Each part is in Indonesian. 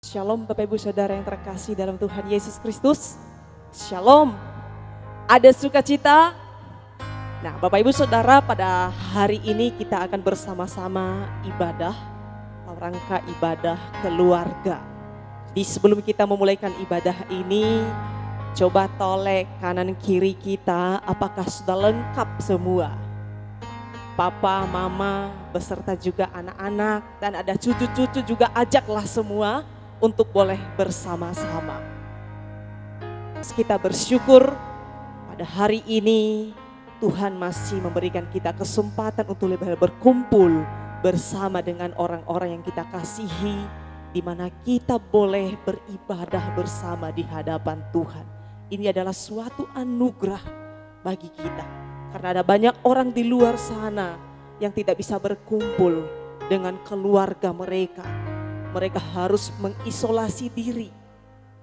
Shalom Bapak Ibu Saudara yang terkasih dalam Tuhan Yesus Kristus. Shalom. Ada sukacita? Nah Bapak Ibu Saudara, pada hari ini kita akan bersama-sama ibadah, rangka ibadah keluarga. Di sebelum kita memulaikan ibadah ini, coba tolek kanan kiri kita apakah sudah lengkap semua. Papa, mama, beserta juga anak-anak dan ada cucu-cucu juga, ajaklah semua untuk boleh bersama-sama. Kita bersyukur pada hari ini Tuhan masih memberikan kita kesempatan untuk lebih berkumpul bersama dengan orang-orang yang kita kasihi, di mana kita boleh beribadah bersama di hadapan Tuhan. Ini adalah suatu anugerah bagi kita, karena ada banyak orang di luar sana yang tidak bisa berkumpul dengan keluarga mereka. Mereka harus mengisolasi diri.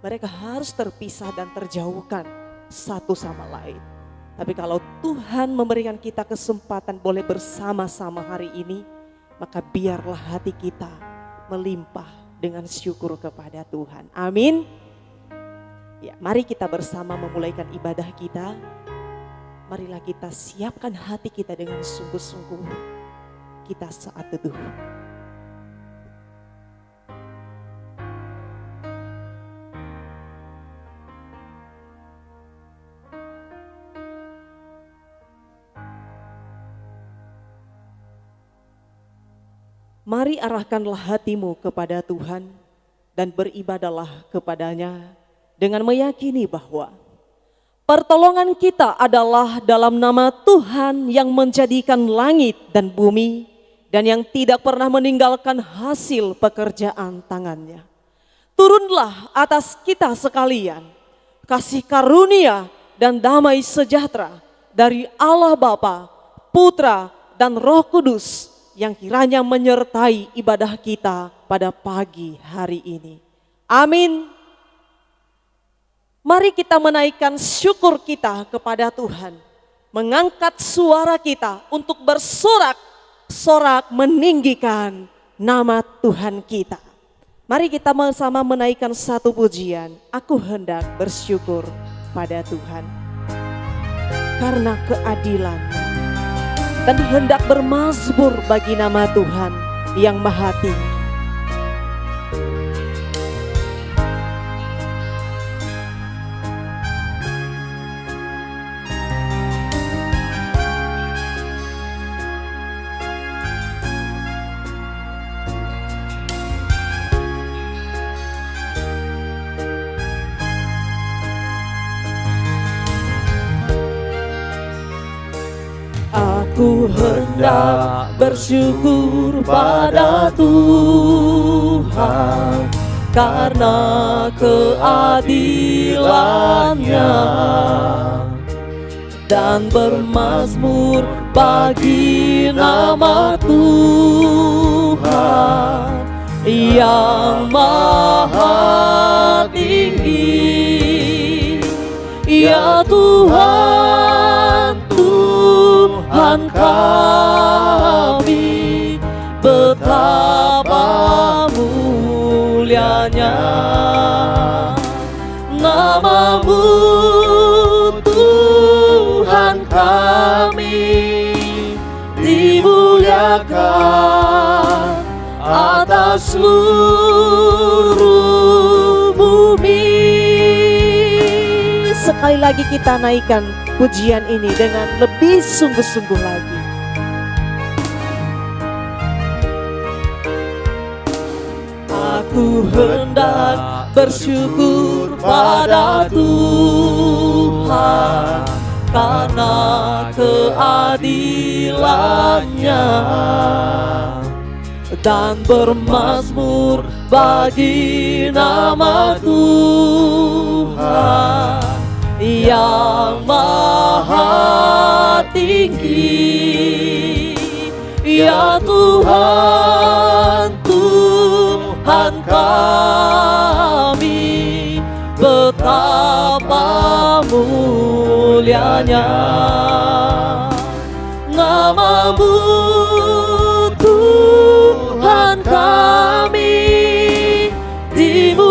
Mereka harus terpisah dan terjauhkan satu sama lain. Tapi kalau Tuhan memberikan kita kesempatan boleh bersama-sama hari ini, maka biarlah hati kita melimpah dengan syukur kepada Tuhan. Amin. Ya, mari kita bersama memulaikan ibadah kita. Marilah kita siapkan hati kita dengan sungguh-sungguh. Kita saat teduh. Mari arahkanlah hatimu kepada Tuhan dan beribadahlah kepadanya dengan meyakini bahwa pertolongan kita adalah dalam nama Tuhan yang menjadikan langit dan bumi dan yang tidak pernah meninggalkan hasil pekerjaan tangannya. Turunlah atas kita sekalian kasih karunia dan damai sejahtera dari Allah Bapa, Putra dan Roh Kudus yang kiranya menyertai ibadah kita pada pagi hari ini. Amin. Mari kita menaikkan syukur kita kepada Tuhan. Mengangkat suara kita untuk bersorak-sorak meninggikan nama Tuhan kita. Mari kita bersama menaikkan satu pujian. Aku hendak bersyukur pada Tuhan karena keadilan, dan hendak bermazmur bagi nama Tuhan yang maha tinggi. Aku hendak bersyukur pada Tuhan karena keadilan-Nya, dan bermazmur bagi nama Tuhan yang maha tinggi. Ya Tuhan, Tuhan kami, betapa mulianya nama-Mu, Tuhan kami, dimuliakan atas seluruh bumi. Sekali lagi kita naikkan pujian ini dengan lebih sungguh-sungguh lagi. Aku hendak bersyukur pada Tuhan karena keadilan-Nya, dan bermazmur bagi nama Tuhan yang maha tinggi. Ya Tuhan, Tuhan kami, betapa mulianya nama-Mu, Tuhan kami, dimuliakan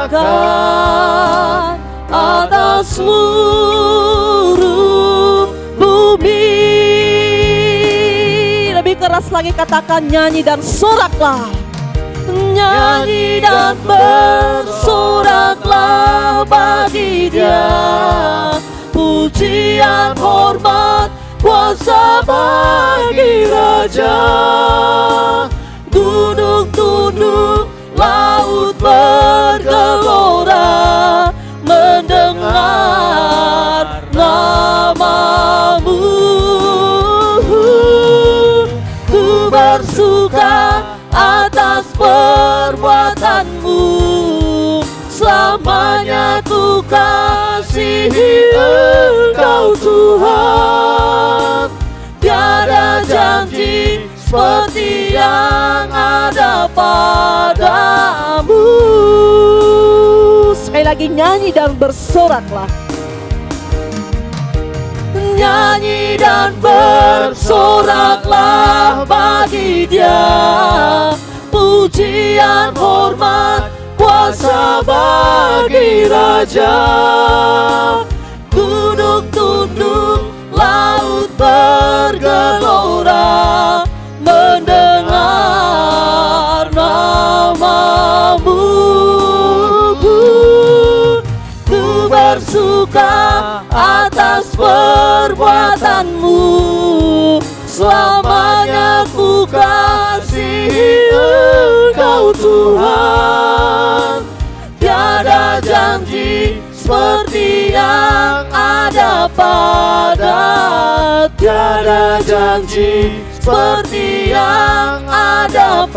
curahkan atas seluruh bumi. Lebih keras lagi katakan, nyanyi dan soraklah. Nyanyi dan bersoraklah bagi Dia, pujian, hormat, kuasa bagi Raja. Gunung tunduk, laut bergelora mendengar nama-Mu. Ku bersuka atas perbuatan-Mu, selamanya ku kasihi Engkau Tuhan. Tiada janji seperti yang ada padamu. Sekali lagi, nyanyi dan bersoraklah. Nyanyi dan bersoraklah bagi Dia, pujian, hormat, kuasa bagi Raja. Gunung tunduk, laut bergelora mendengar nama-Mu. Ku bersuka atas perbuatan-Mu, selamanya ku kasihi Engkau Tuhan. Tiada janji seperti yang ada tiada janji seperti yang ada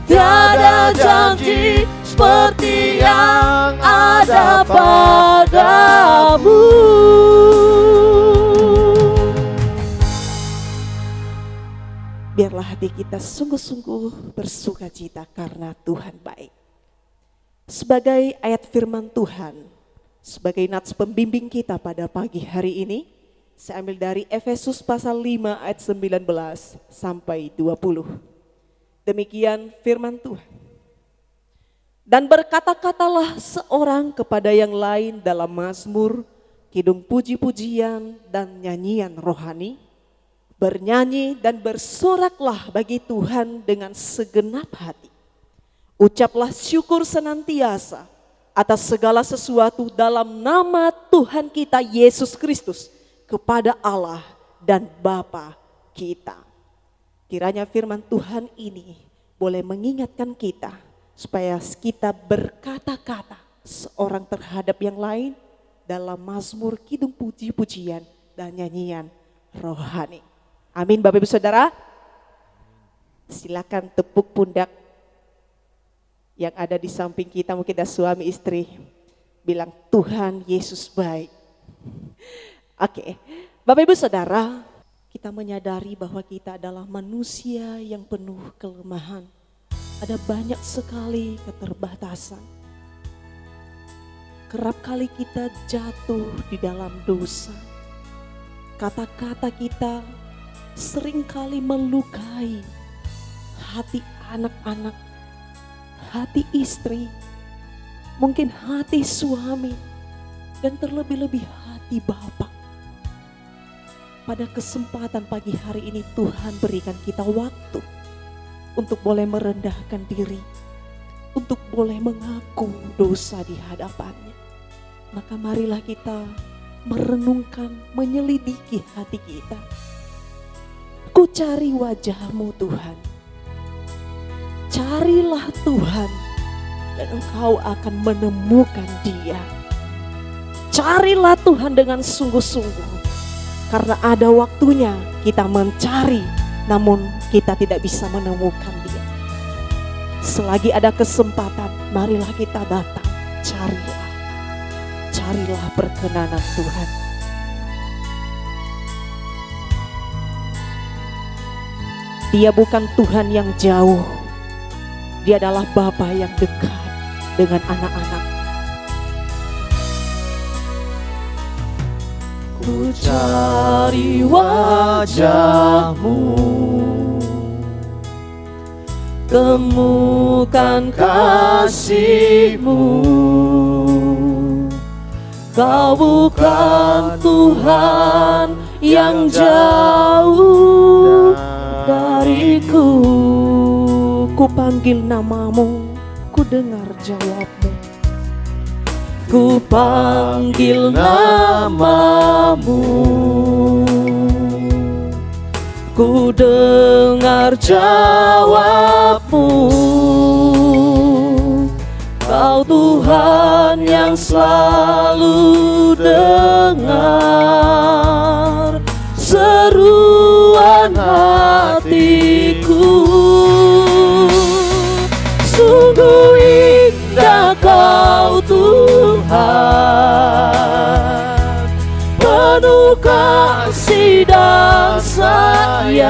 tiada janji seperti yang ada padamu. Biarlah hati kita sungguh-sungguh bersukacita karena Tuhan baik. Sebagai ayat firman Tuhan, sebagai nats pembimbing kita pada pagi hari ini, saya ambil dari Efesus pasal 5 ayat 19 sampai 20. Demikian firman Tuhan. Dan berkata-katalah seorang kepada yang lain dalam mazmur, kidung puji-pujian dan nyanyian rohani. Bernyanyi dan bersoraklah bagi Tuhan dengan segenap hati. Ucaplah syukur senantiasa atas segala sesuatu dalam nama Tuhan kita Yesus Kristus kepada Allah dan Bapa kita. Kiranya firman Tuhan ini boleh mengingatkan kita supaya kita berkata-kata seorang terhadap yang lain dalam mazmur, kidung puji-pujian dan nyanyian rohani. Amin Bapak Ibu Saudara. Silakan tepuk pundak yang ada di samping kita, mungkin ada suami istri, bilang Tuhan Yesus baik. Oke, Bapak Ibu Saudara, kita menyadari bahwa kita adalah manusia yang penuh kelemahan. Ada banyak sekali keterbatasan. Kerap kali kita jatuh di dalam dosa. Kata-kata kita seringkali melukai hati anak-anak, hati istri, mungkin hati suami, dan terlebih-lebih hati Bapa. Pada kesempatan pagi hari ini Tuhan berikan kita waktu untuk boleh merendahkan diri, untuk boleh mengaku dosa di hadapannya. Maka marilah kita merenungkan, menyelidiki hati kita. Ku cari wajah-Mu Tuhan. Carilah Tuhan dan engkau akan menemukan Dia. Carilah Tuhan dengan sungguh-sungguh, karena ada waktunya kita mencari namun kita tidak bisa menemukan Dia. Selagi ada kesempatan, marilah kita datang, carilah perkenanan Tuhan. Dia bukan Tuhan yang jauh. Dia adalah Bapa yang dekat dengan anak-anak. Ku cari wajah-Mu, temukan kasih-Mu. Kau bukan Tuhan yang jauh dariku. Ku panggil namamu, ku dengar jawabmu. Ku panggil namamu, ku dengar jawabmu. Kau Tuhan yang selalu dengar seruan hatiku. Sungguh indah Kau Tuhan, penuh kasih dan sayang.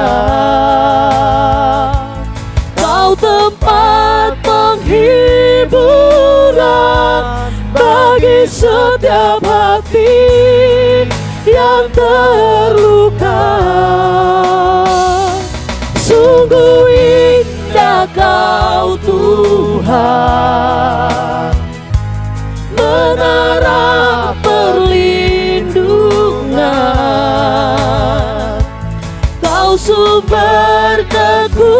Kau tempat penghiburan bagi setiap hati yang terluka. Sungguh indah Kau Tuhan, menara perlindungan. Kau sumber kekuatan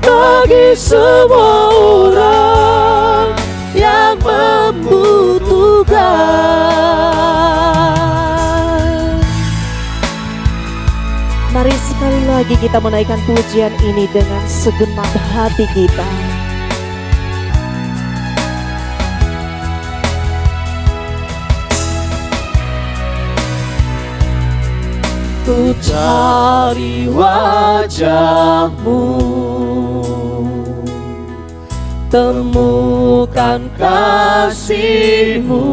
bagi semua orang yang membutuhkan. Mari sekali lagi kita menaikkan pujian ini dengan segenap hati kita. Ku cari wajah-Mu, temukan kasih-Mu.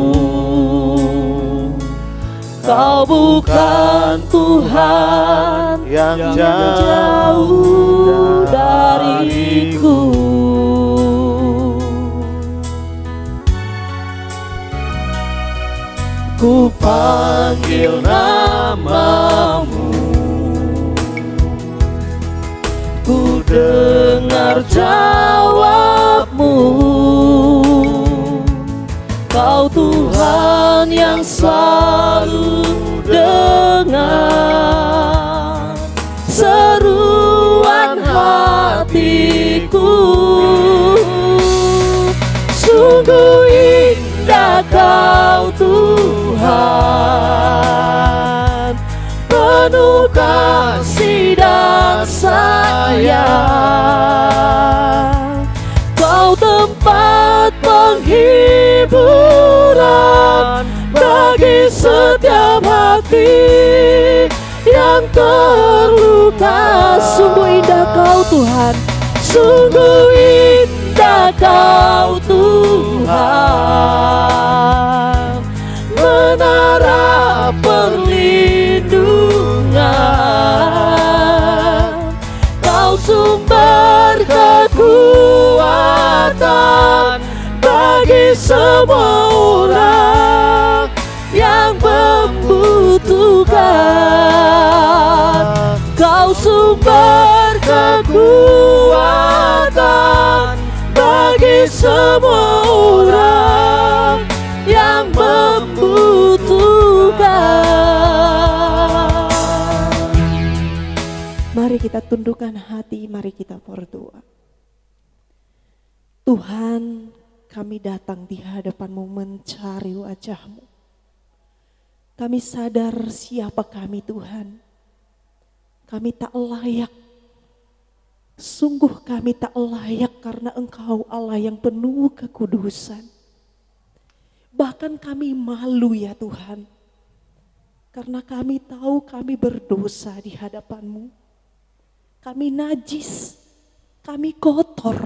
Kau bukan Tuhan yang jauh dariku. Ku panggil namamu, ku dengar jawabmu. Kau Tuhan yang selalu dengar seruan hatiku. Sungguh indah Kau Tuhan, penuh kasih dan sayang. Kau tempat penghiburan bagi setiap hati yang terluka. Sungguh indah Kau Tuhan, sungguh indah Kau Tuhan, menara perlindungan. Kau sumber kekuatan bagi semua orang yang membutuhkan. Kau sumber kekuatan bagi semua orang yang membutuhkan. mari kita tundukkan hati, mari kita berdoa. Tuhan, kami datang di hadapan-Mu mencari wajah-Mu. Kami sadar siapa kami, Tuhan. Kami tak layak. Sungguh kami tak layak karena Engkau Allah yang penuh kekudusan. Bahkan kami malu ya Tuhan. Karena kami tahu kami berdosa di hadapan-Mu. Kami najis, kami kotor.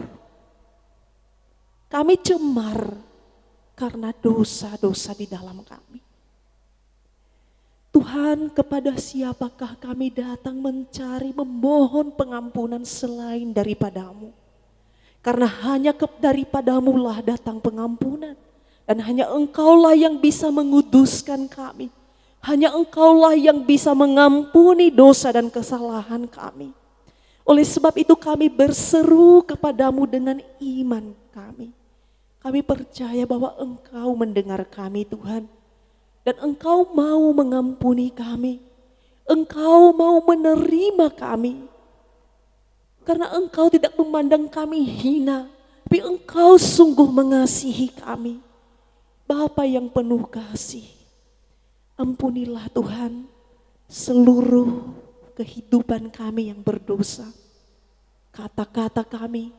Kami cemar karena dosa-dosa di dalam kami. Tuhan, kepada siapakah kami datang mencari, memohon pengampunan selain daripada-Mu? Karena hanya daripada-Mu lah datang pengampunan. Dan hanya Engkaulah yang bisa menguduskan kami. Hanya Engkaulah yang bisa mengampuni dosa dan kesalahan kami. Oleh sebab itu kami berseru kepadamu dengan iman kami. Kami percaya bahwa Engkau mendengar kami Tuhan. Dan Engkau mau mengampuni kami. Engkau mau menerima kami. Karena Engkau tidak memandang kami hina, tapi Engkau sungguh mengasihi kami. Bapa yang penuh kasih, ampunilah Tuhan seluruh kehidupan kami yang berdosa. Kata-kata kami,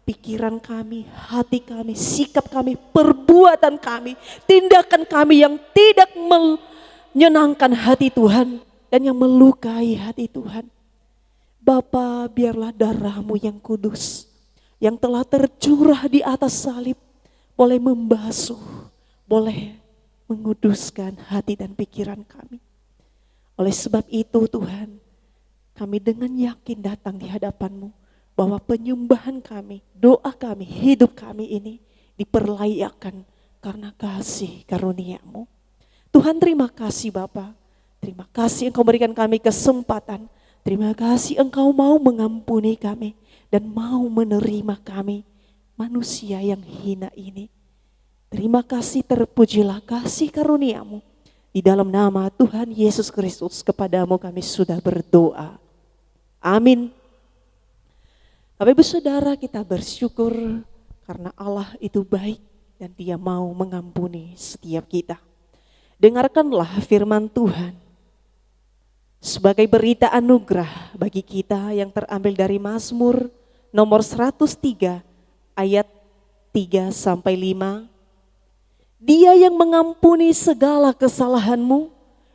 pikiran kami, hati kami, sikap kami, perbuatan kami, tindakan kami yang tidak menyenangkan hati Tuhan dan yang melukai hati Tuhan. Bapa, biarlah darah-Mu yang kudus, yang telah tercurah di atas salib, boleh membasuh, boleh menguduskan hati dan pikiran kami. Oleh sebab itu Tuhan, kami dengan yakin datang di hadapan-Mu, bahwa penyembahan kami, doa kami, hidup kami ini diperlayakkan karena kasih karunia-Mu. Tuhan, terima kasih Bapa, terima kasih Engkau berikan kami kesempatan. Terima kasih Engkau mau mengampuni kami dan mau menerima kami, manusia yang hina ini. Terima kasih, terpujilah kasih karunia-Mu. Di dalam nama Tuhan Yesus Kristus kepadamu kami sudah berdoa. Amin. Bapak Ibu Saudara, kita bersyukur karena Allah itu baik dan Dia mau mengampuni setiap kita. Dengarkanlah firman Tuhan sebagai berita anugerah bagi kita yang terambil dari Mazmur nomor 103 ayat 3 sampai 5. Dia yang mengampuni segala kesalahanmu,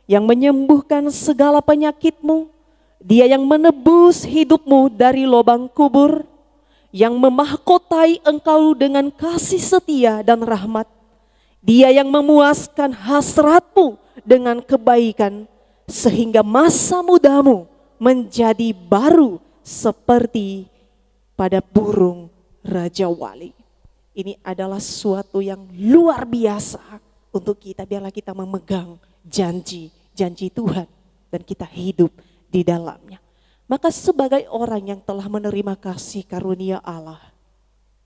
yang menyembuhkan segala penyakitmu, Dia yang menebus hidupmu dari lubang kubur, yang memahkotai engkau dengan kasih setia dan rahmat. Dia yang memuaskan hasratmu dengan kebaikan, sehingga masa mudamu menjadi baru seperti pada burung Raja Wali. Ini adalah suatu yang luar biasa untuk kita. Biarlah kita memegang janji Tuhan dan kita hidup di dalamnya. Maka sebagai orang yang telah menerima kasih karunia Allah,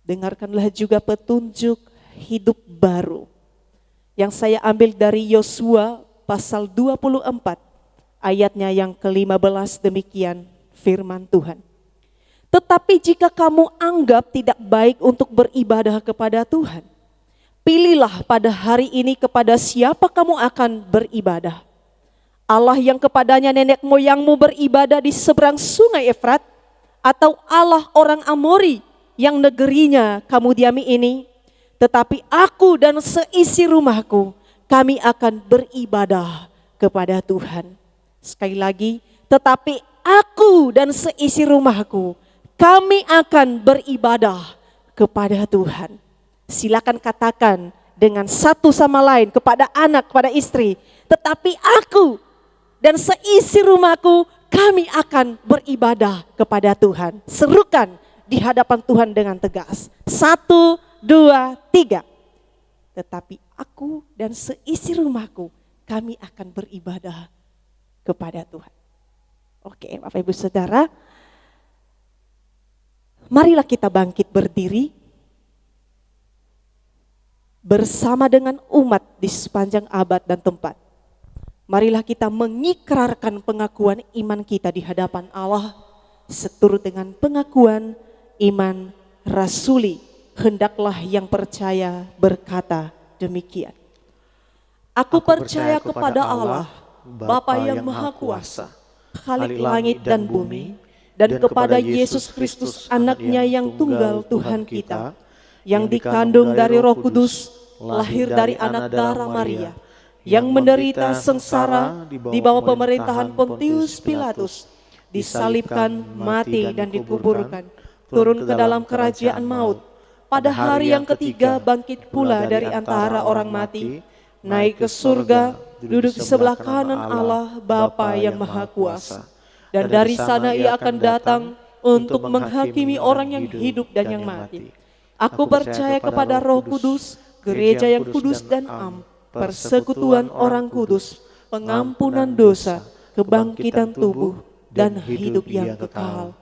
dengarkanlah juga petunjuk hidup baru yang saya ambil dari Yosua pasal 24 ayatnya yang ke-15. Demikian firman Tuhan. Tetapi jika kamu anggap tidak baik untuk beribadah kepada Tuhan, pilihlah pada hari ini kepada siapa kamu akan beribadah. Allah yang kepadanya nenek moyangmu beribadah di seberang sungai Efrat, atau Allah orang Amori yang negerinya kamu diami ini. Tetapi aku dan seisi rumahku, kami akan beribadah kepada Tuhan. Sekali lagi, tetapi aku dan seisi rumahku, kami akan beribadah kepada Tuhan. Silakan katakan dengan satu sama lain kepada anak, kepada istri. Tetapi aku dan seisi rumahku, kami akan beribadah kepada Tuhan. Serukan di hadapan Tuhan dengan tegas. 1, 2, 3. Tetapi aku dan seisi rumahku, kami akan beribadah kepada Tuhan. Oke, Bapak Ibu Saudara, marilah kita bangkit berdiri bersama dengan umat di sepanjang abad dan tempat. Marilah kita mengikrarkan pengakuan iman kita di hadapan Allah seturut dengan pengakuan iman rasuli. Hendaklah yang percaya berkata demikian. Aku percaya kepada Allah, Bapa yang Maha Kuasa, Khalik langit dan bumi, dan kepada Yesus Kristus anaknya yang tunggal Tuhan kita, yang dikandung dari Roh Kudus, lahir dari anak darah Maria, yang menderita sengsara di bawah pemerintahan Pontius Pilatus, disalibkan, mati dan dikuburkan, turun ke dalam kerajaan maut, pada hari yang ketiga bangkit pula dari antara orang mati, naik ke surga, duduk di sebelah kanan Allah Bapa yang Maha Kuasa. Dan dari sana Ia akan datang untuk menghakimi orang yang hidup dan yang mati. Aku percaya kepada Roh Kudus, gereja yang kudus dan am, persekutuan orang kudus, pengampunan dosa, kebangkitan tubuh, dan hidup yang kekal.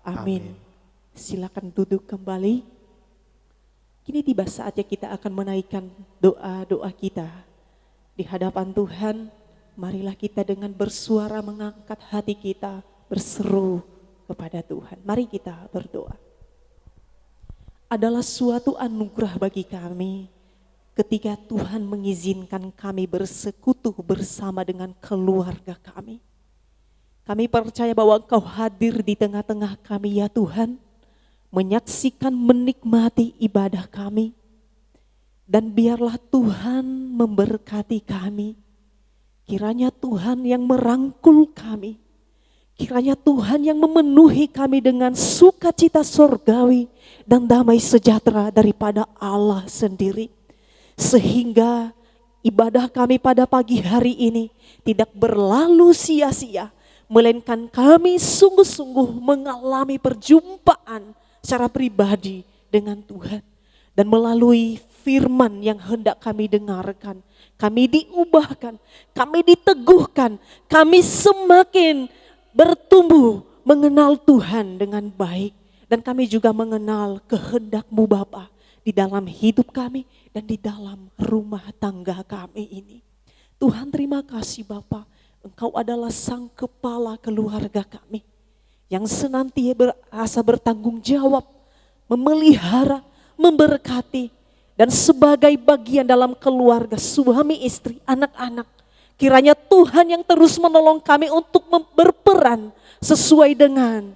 Amin. Silakan duduk kembali. Kini tiba saatnya kita akan menaikkan doa-doa kita di hadapan Tuhan. Marilah kita dengan bersuara mengangkat hati kita, berseru kepada Tuhan. Mari kita berdoa. Adalah suatu anugerah bagi kami ketika Tuhan mengizinkan kami bersekutu bersama dengan keluarga kami. Kami percaya bahwa Engkau hadir di tengah-tengah kami ya Tuhan, menyaksikan, menikmati ibadah kami. Dan biarlah Tuhan memberkati kami. Kiranya Tuhan yang merangkul kami. Kiranya Tuhan yang memenuhi kami dengan sukacita surgawi dan damai sejahtera daripada Allah sendiri. Sehingga ibadah kami pada pagi hari ini tidak berlalu sia-sia, melainkan kami sungguh-sungguh mengalami perjumpaan secara pribadi dengan Tuhan. Dan melalui firman yang hendak kami dengarkan, kami diubahkan, kami diteguhkan, kami semakin bertumbuh mengenal Tuhan dengan baik. Dan kami juga mengenal kehendak-Mu Bapa di dalam hidup kami dan di dalam rumah tangga kami ini. Tuhan terima kasih Bapa. Engkau adalah sang kepala keluarga kami yang senantiasa bertanggung jawab, memelihara, memberkati, dan sebagai bagian dalam keluarga suami istri, anak-anak. Kiranya Tuhan yang terus menolong kami untuk berperan sesuai dengan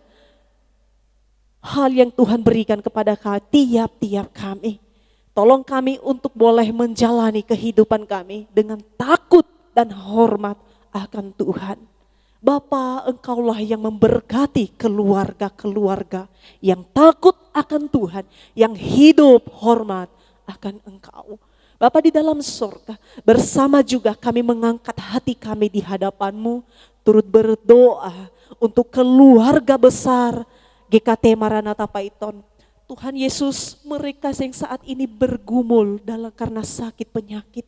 hal yang Tuhan berikan kepada tiap-tiap kami. Tolong kami untuk boleh menjalani kehidupan kami dengan takut dan hormat akan Tuhan. Bapa, Engkaulah yang memberkati keluarga-keluarga yang takut akan Tuhan, yang hidup hormat akan Engkau. Bapa di dalam surga, bersama juga kami mengangkat hati kami di hadapan-Mu, turut berdoa untuk keluarga besar GKT Maranatha Paiton. Tuhan Yesus, mereka yang saat ini bergumul karena sakit penyakit,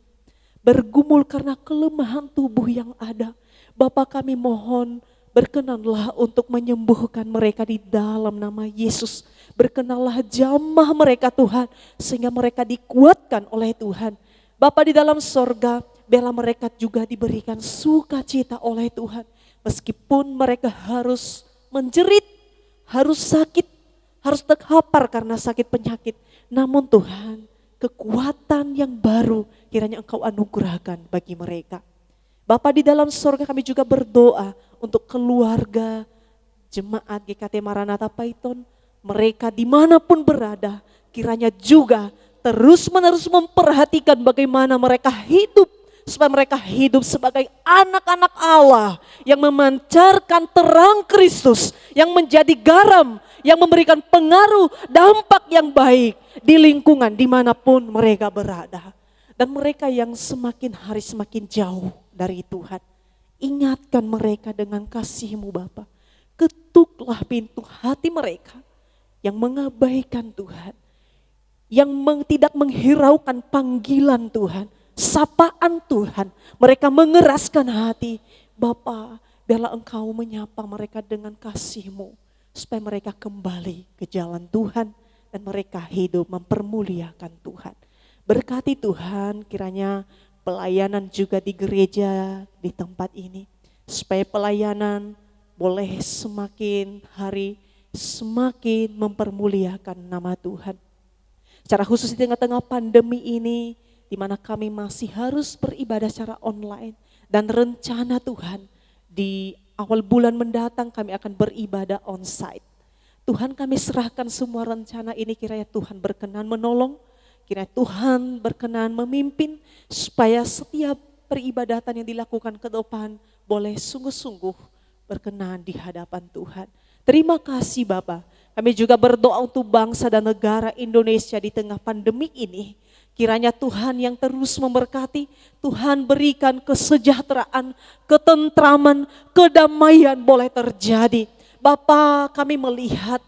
bergumul karena kelemahan tubuh yang ada. Bapa kami mohon berkenanlah untuk menyembuhkan mereka di dalam nama Yesus. Berkenanlah jamah mereka Tuhan sehingga mereka dikuatkan oleh Tuhan. Bapa di dalam sorga, biarlah mereka juga diberikan sukacita oleh Tuhan. Meskipun mereka harus menjerit, harus sakit, harus terkapar karena sakit penyakit. Namun Tuhan, kekuatan yang baru kiranya Engkau anugerahkan bagi mereka. Bapa di dalam surga, kami juga berdoa untuk keluarga jemaat GKT Maranatha Paiton. Mereka dimanapun berada, kiranya juga terus-menerus memperhatikan bagaimana mereka hidup. Supaya mereka hidup sebagai anak-anak Allah yang memancarkan terang Kristus, yang menjadi garam, yang memberikan pengaruh, dampak yang baik di lingkungan dimanapun mereka berada. Dan mereka yang semakin hari semakin jauh dari Tuhan, ingatkan mereka dengan kasih-Mu Bapa. Ketuklah pintu hati mereka yang mengabaikan Tuhan, yang tidak menghiraukan panggilan Tuhan, sapaan Tuhan. Mereka mengeraskan hati. Bapa, biarlah Engkau menyapa mereka dengan kasih-Mu, supaya mereka kembali ke jalan Tuhan dan mereka hidup mempermuliakan Tuhan. Berkati Tuhan kiranya pelayanan juga di gereja di tempat ini, supaya pelayanan boleh semakin hari semakin mempermuliakan nama Tuhan. Secara khusus di tengah-tengah pandemi ini, di mana kami masih harus beribadah secara online, dan rencana Tuhan di awal bulan mendatang kami akan beribadah onsite. Tuhan, kami serahkan semua rencana ini, kiranya Tuhan berkenan menolong, kiranya Tuhan berkenan memimpin, supaya setiap peribadatan yang dilakukan ke depan boleh sungguh-sungguh berkenan di hadapan Tuhan. Terima kasih Bapa. Kami juga berdoa untuk bangsa dan negara Indonesia di tengah pandemik ini. Kiranya Tuhan yang terus memberkati, Tuhan berikan kesejahteraan, ketentraman, kedamaian boleh terjadi. Bapa, kami melihat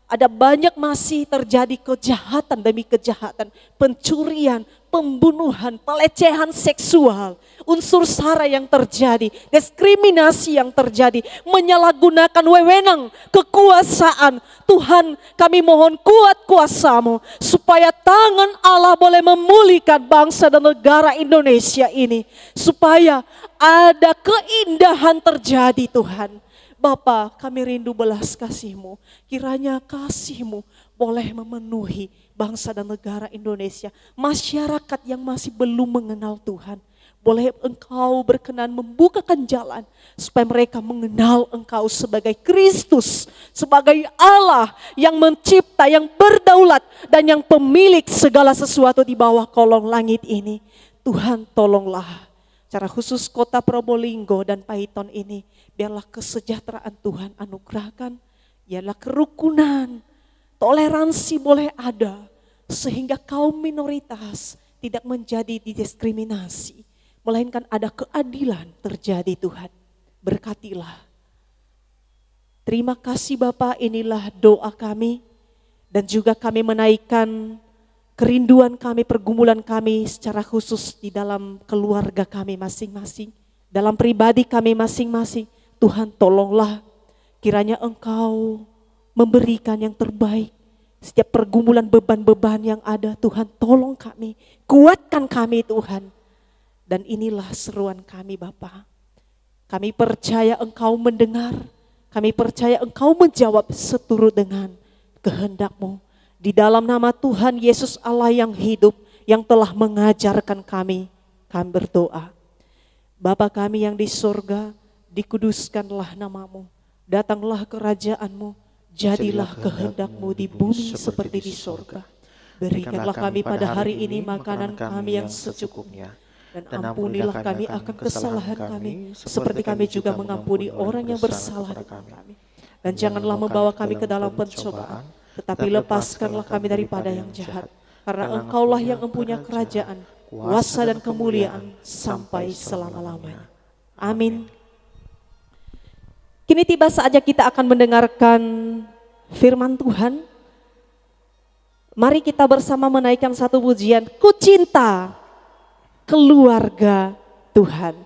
ada banyak masih terjadi kejahatan demi kejahatan, pencurian, pembunuhan, pelecehan seksual, unsur SARA yang terjadi, diskriminasi yang terjadi, menyalahgunakan wewenang, kekuasaan. Tuhan, kami mohon kuat kuasa-Mu supaya tangan Allah boleh memulihkan bangsa dan negara Indonesia ini, supaya ada keindahan terjadi Tuhan. Bapa, kami rindu belas kasih-Mu, kiranya kasih-Mu boleh memenuhi bangsa dan negara Indonesia, masyarakat yang masih belum mengenal Tuhan. Boleh Engkau berkenan membukakan jalan supaya mereka mengenal Engkau sebagai Kristus, sebagai Allah yang mencipta, yang berdaulat dan yang pemilik segala sesuatu di bawah kolong langit ini. Tuhan, tolonglah secara khusus kota Probolinggo dan Paiton ini, biarlah kesejahteraan Tuhan anugerahkan, biarlah kerukunan, toleransi boleh ada, sehingga kaum minoritas tidak menjadi didiskriminasi, melainkan ada keadilan terjadi Tuhan. Berkatilah. Terima kasih Bapa, inilah doa kami, dan juga kami menaikkan kerinduan kami, pergumulan kami secara khusus di dalam keluarga kami masing-masing, dalam pribadi kami masing-masing. Tuhan, tolonglah, kiranya Engkau memberikan yang terbaik. Setiap pergumulan, beban-beban yang ada, Tuhan tolong kami, kuatkan kami Tuhan. Dan inilah seruan kami Bapa. Kami percaya Engkau mendengar, kami percaya Engkau menjawab seturut dengan kehendak-Mu. Di dalam nama Tuhan Yesus Allah yang hidup, yang telah mengajarkan kami berdoa. Bapa kami yang di surga, dikuduskanlah nama-Mu, datanglah kerajaan-Mu, jadilah kehendak-Mu di bumi seperti di surga. Berikanlah kami pada hari ini makanan kami yang secukupnya, dan ampunilah kami akan kesalahan kami, seperti kami juga mengampuni orang yang bersalah kepada kami. Dan janganlah membawa kami ke dalam pencobaan, tetapi lepaskanlah kami daripada yang jahat. Karena Engkaulah yang mempunyai kerajaan, kuasa dan kemuliaan sampai selama-lamanya. Amin. Kini tiba saatnya kita akan mendengarkan firman Tuhan. Mari kita bersama menaikkan satu pujian, Ku Cinta Keluarga Tuhan.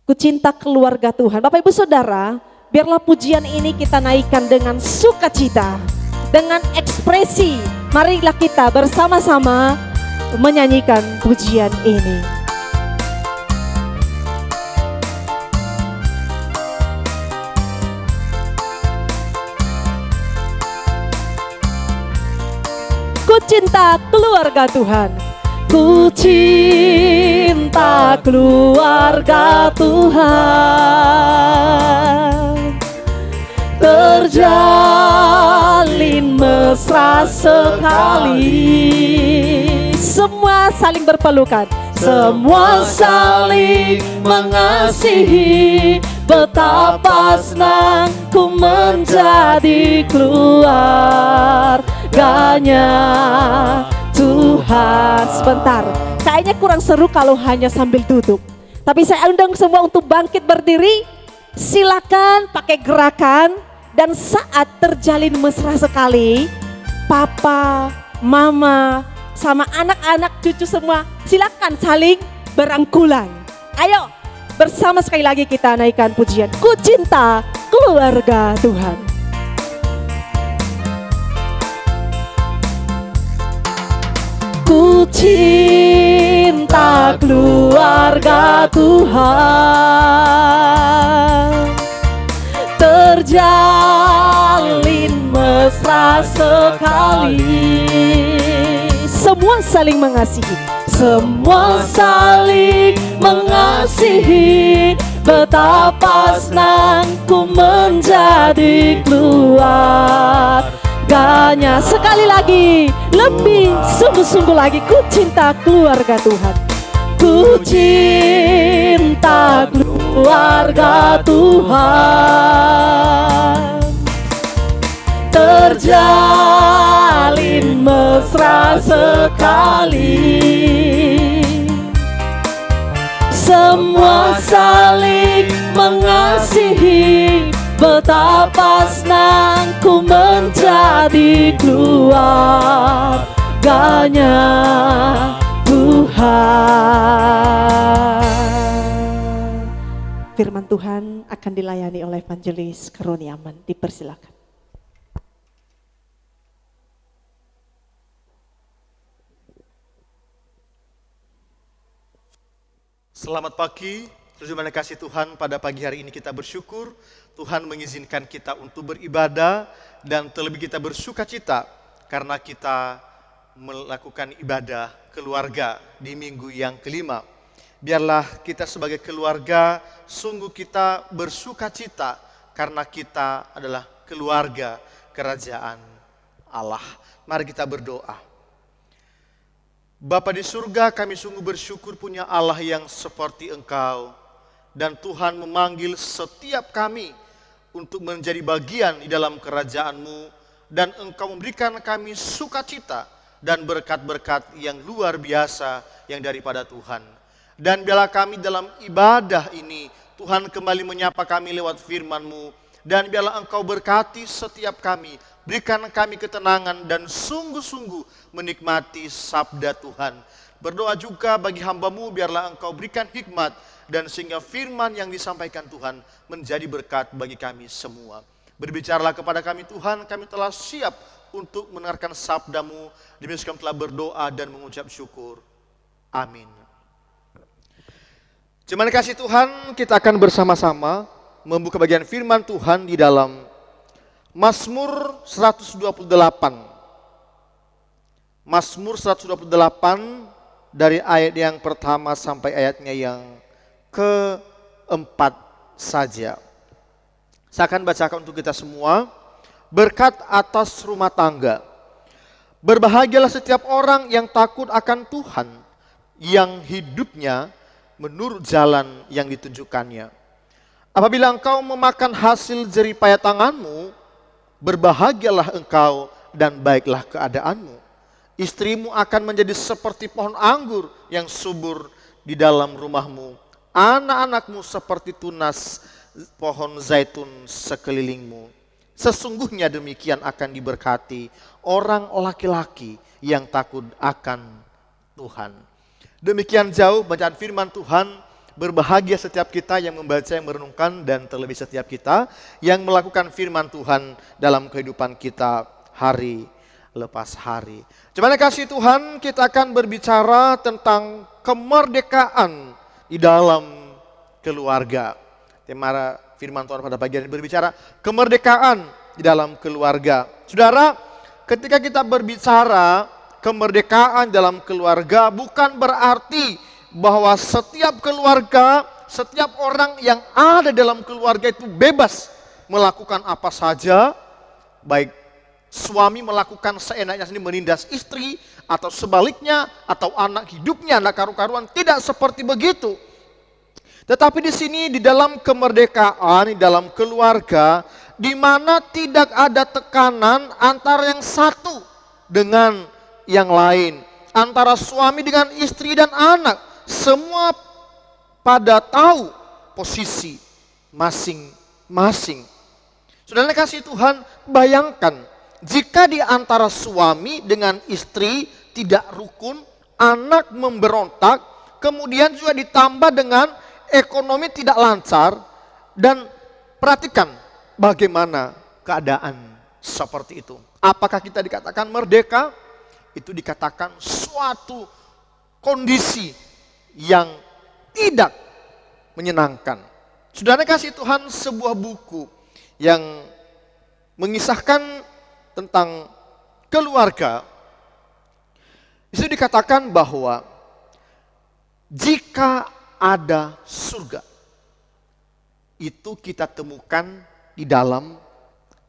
Ku cinta keluarga Tuhan. Bapak Ibu Saudara, biarlah pujian ini kita naikkan dengan sukacita, dengan ekspresi. Marilah kita bersama-sama menyanyikan pujian ini. Ku cinta keluarga Tuhan. Ku cinta keluarga Tuhan, terjalin mesra sekali. Semua saling berpelukan, semua saling mengasihi. Betapa senang ku menjadi keluarganya Tuhan. Sebentar, kayaknya kurang seru kalau hanya sambil duduk. Tapi saya undang semua untuk bangkit berdiri. Silakan pakai gerakan. Dan saat terjalin mesra sekali, papa, mama, sama anak-anak, cucu semua, silakan saling berangkulan. Ayo, bersama sekali lagi kita naikkan pujian Ku Cinta Keluarga Tuhan. Ku cinta keluarga Tuhan, terjalin mesra sekali. Semua saling mengasihi, semua saling mengasihi. Betapa senang ku menjadi keluarganya. Sekali lagi, lebih sungguh-sungguh lagi. Ku cinta keluarga Tuhan. Ku cinta keluarga Tuhan, terjalin mesra sekali. Semua saling mengasihi. Betapa senang ku menjadi keluarganya surganya Tuhan. Firman Tuhan akan dilayani oleh Evangelis Karuniaman. Dipersilakan. Selamat pagi, terjemahan kasih Tuhan. Pada pagi hari ini kita bersyukur Tuhan mengizinkan kita untuk beribadah dan terlebih kita bersuka cita karena kita melakukan ibadah keluarga di minggu yang kelima. Biarlah kita sebagai keluarga sungguh kita bersuka cita karena kita adalah keluarga kerajaan Allah. Mari kita berdoa. Bapa di surga, kami sungguh bersyukur punya Allah yang seperti Engkau. Dan Tuhan memanggil setiap kami untuk menjadi bagian di dalam kerajaan-Mu. Dan Engkau memberikan kami sukacita dan berkat-berkat yang luar biasa yang daripada Tuhan. Dan biarlah kami dalam ibadah ini, Tuhan kembali menyapa kami lewat firman-Mu. Dan biarlah Engkau berkati setiap kami. Berikan kami ketenangan dan sungguh-sungguh menikmati sabda Tuhan. Berdoa juga bagi hamba-Mu, biarlah Engkau berikan hikmat dan sehingga firman yang disampaikan Tuhan menjadi berkat bagi kami semua. Berbicaralah kepada kami Tuhan, kami telah siap untuk mendengarkan sabda-Mu. Demikian kami telah berdoa dan mengucap syukur. Amin. Terima kasih Tuhan, kita akan bersama-sama membuka bagian firman Tuhan di dalam Mazmur 128. Mazmur 128 dari ayat yang pertama sampai ayatnya yang keempat saja. Saya akan bacakan untuk kita semua. Berkat atas rumah tangga. Berbahagialah setiap orang yang takut akan Tuhan, yang hidupnya menurut jalan yang ditunjukkannya. Apabila engkau memakan hasil jeripaya tanganmu, berbahagialah engkau dan baiklah keadaanmu. Istrimu akan menjadi seperti pohon anggur yang subur di dalam rumahmu. Anak-anakmu seperti tunas pohon zaitun sekelilingmu. Sesungguhnya demikian akan diberkati orang laki-laki yang takut akan Tuhan. Demikian jauh bacaan firman Tuhan. Berbahagia setiap kita yang membaca, yang merenungkan, dan terlebih setiap kita yang melakukan firman Tuhan dalam kehidupan kita hari lepas hari. Terima kasih Tuhan, kita akan berbicara tentang kemerdekaan di dalam keluarga. Tema firman Tuhan pada pagi ini berbicara kemerdekaan di dalam keluarga. Saudara, ketika kita berbicara kemerdekaan dalam keluarga, bukan berarti bahwa setiap keluarga, setiap orang yang ada dalam keluarga itu bebas melakukan apa saja, baik suami melakukan seenaknya sendiri menindas istri, atau sebaliknya, atau anak hidupnya anak karu-karuan, tidak seperti begitu. Tetapi di sini di dalam kemerdekaan, di dalam keluarga, di mana tidak ada tekanan antara yang satu dengan yang lain, antara suami dengan istri dan anak. Semua pada tahu posisi masing-masing. Saudara kasih Tuhan, bayangkan jika di antara suami dengan istri tidak rukun, anak memberontak, kemudian juga ditambah dengan ekonomi tidak lancar, dan perhatikan bagaimana keadaan seperti itu. Apakah kita dikatakan merdeka? Itu dikatakan suatu kondisi yang tidak menyenangkan. Saudara kasih Tuhan, sebuah buku yang mengisahkan tentang keluarga, itu dikatakan bahwa jika ada surga, itu kita temukan di dalam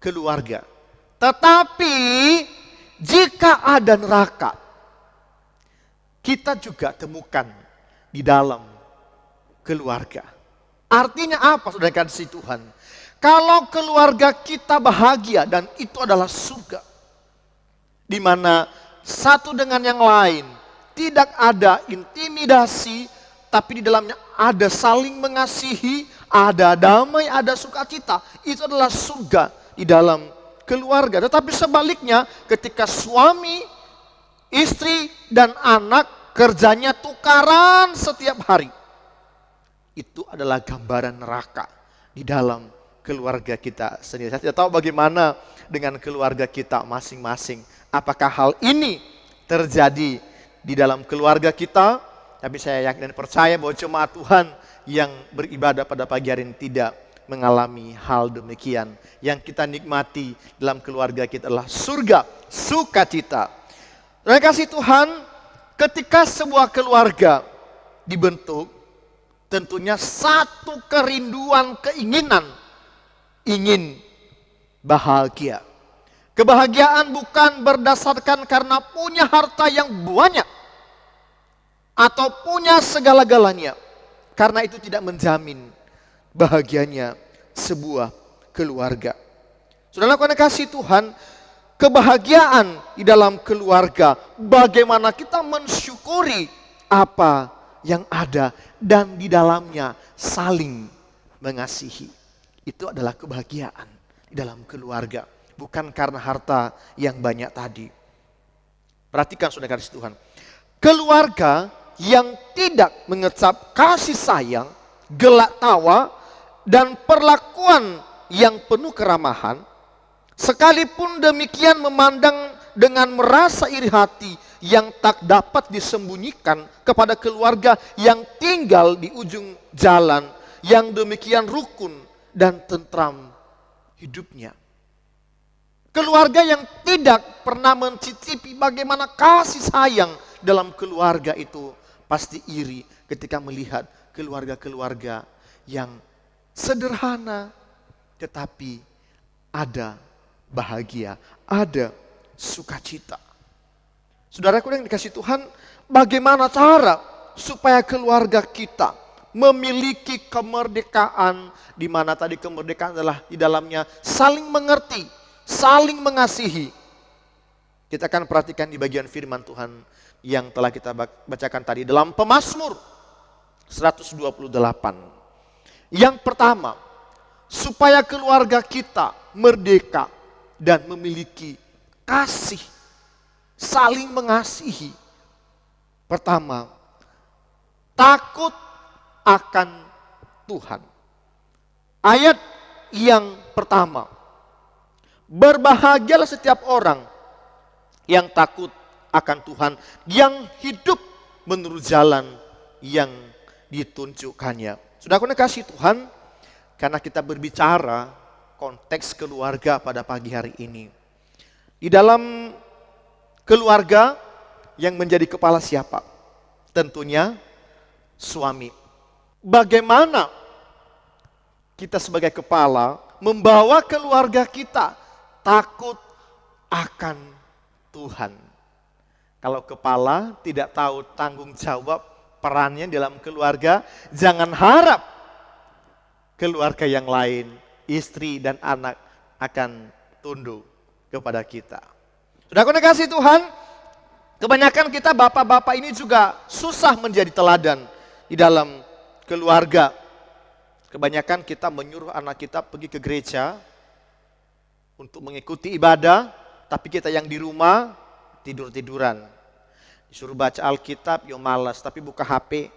keluarga. Tetapi jika ada neraka, kita juga temukan di dalam keluarga. Artinya apa, saudara kasih Tuhan? Kalau keluarga kita bahagia dan itu adalah surga, di mana satu dengan yang lain tidak ada intimidasi, tapi di dalamnya ada saling mengasihi, ada damai, ada sukacita. Itu adalah surga di dalam keluarga. Tetapi sebaliknya, ketika suami istri dan anak kerjanya tukaran setiap hari. Itu adalah gambaran neraka di dalam keluarga kita sendiri. Saya tidak tahu bagaimana dengan keluarga kita masing-masing. Apakah hal ini terjadi di dalam keluarga kita? Tapi saya yakin dan percaya bahwa jemaat Tuhan yang beribadah pada pagi hari ini tidak mengalami hal demikian. Yang kita nikmati dalam keluarga kita adalah surga, sukacita. Terima kasih Tuhan, ketika sebuah keluarga dibentuk, tentunya satu kerinduan, keinginan, ingin bahagia. Kebahagiaan bukan berdasarkan karena punya harta yang banyak atau punya segala-galanya. Karena itu tidak menjamin bahagianya sebuah keluarga. Saudara yang kasih Tuhan, kebahagiaan di dalam keluarga, bagaimana kita mensyukuri apa yang ada dan di dalamnya saling mengasihi. Itu adalah kebahagiaan di dalam keluarga, bukan karena harta yang banyak tadi. Perhatikan saudara kasih Tuhan, keluarga yang tidak mengecap kasih sayang, gelak tawa, dan perlakuan yang penuh keramahan, sekalipun demikian memandang dengan merasa iri hati yang tak dapat disembunyikan kepada keluarga yang tinggal di ujung jalan, yang demikian rukun dan tentram hidupnya. Keluarga yang tidak pernah mencicipi bagaimana kasih sayang dalam keluarga itu pasti iri ketika melihat keluarga-keluarga yang sederhana tetapi ada bahagia, ada sukacita. Saudaraku yang dikasih Tuhan, bagaimana cara supaya keluarga kita memiliki kemerdekaan, di mana tadi kemerdekaan adalah di dalamnya saling mengerti, saling mengasihi. Kita akan perhatikan di bagian firman Tuhan yang telah kita bacakan tadi dalam Pemazmur 128. Yang pertama, supaya keluarga kita merdeka dan memiliki kasih, saling mengasihi. Pertama, takut akan Tuhan. Ayat yang pertama, berbahagialah setiap orang yang takut akan Tuhan, yang hidup menurut jalan yang ditunjukkannya. Sudah aku kasih Tuhan, karena kita berbicara konteks keluarga pada pagi hari ini. Di dalam keluarga yang menjadi kepala siapa? Tentunya suami. Bagaimana kita sebagai kepala membawa keluarga kita takut akan Tuhan? Kalau kepala tidak tahu tanggung jawab perannya dalam keluarga, jangan harap keluarga yang lain, istri dan anak akan tunduk kepada kita. Sudah aku kasih Tuhan, kebanyakan kita bapak-bapak ini juga susah menjadi teladan di dalam keluarga. Kebanyakan kita menyuruh anak kita pergi ke gereja untuk mengikuti ibadah, tapi kita yang di rumah tidur-tiduran. Disuruh baca Alkitab, yo malas, tapi buka HP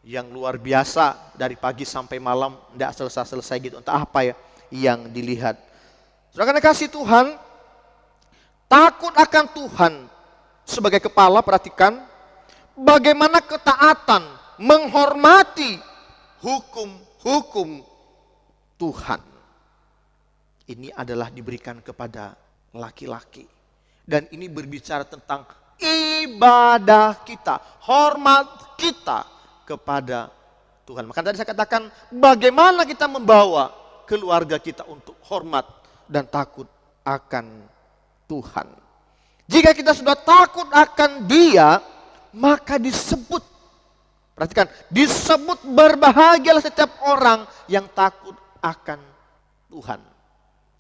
yang luar biasa dari pagi sampai malam, tidak selesai-selesai gitu. Entah apa ya yang dilihat. Saudara kasih Tuhan, takut akan Tuhan sebagai kepala, perhatikan bagaimana ketaatan menghormati hukum-hukum Tuhan. Ini adalah diberikan kepada laki-laki. Dan ini berbicara tentang ibadah kita, hormat kita kepada Tuhan. Maka tadi saya katakan bagaimana kita membawa keluarga kita untuk hormat dan takut akan Tuhan. Jika kita sudah takut akan Dia, maka disebut, perhatikan, disebut berbahagialah setiap orang yang takut akan Tuhan.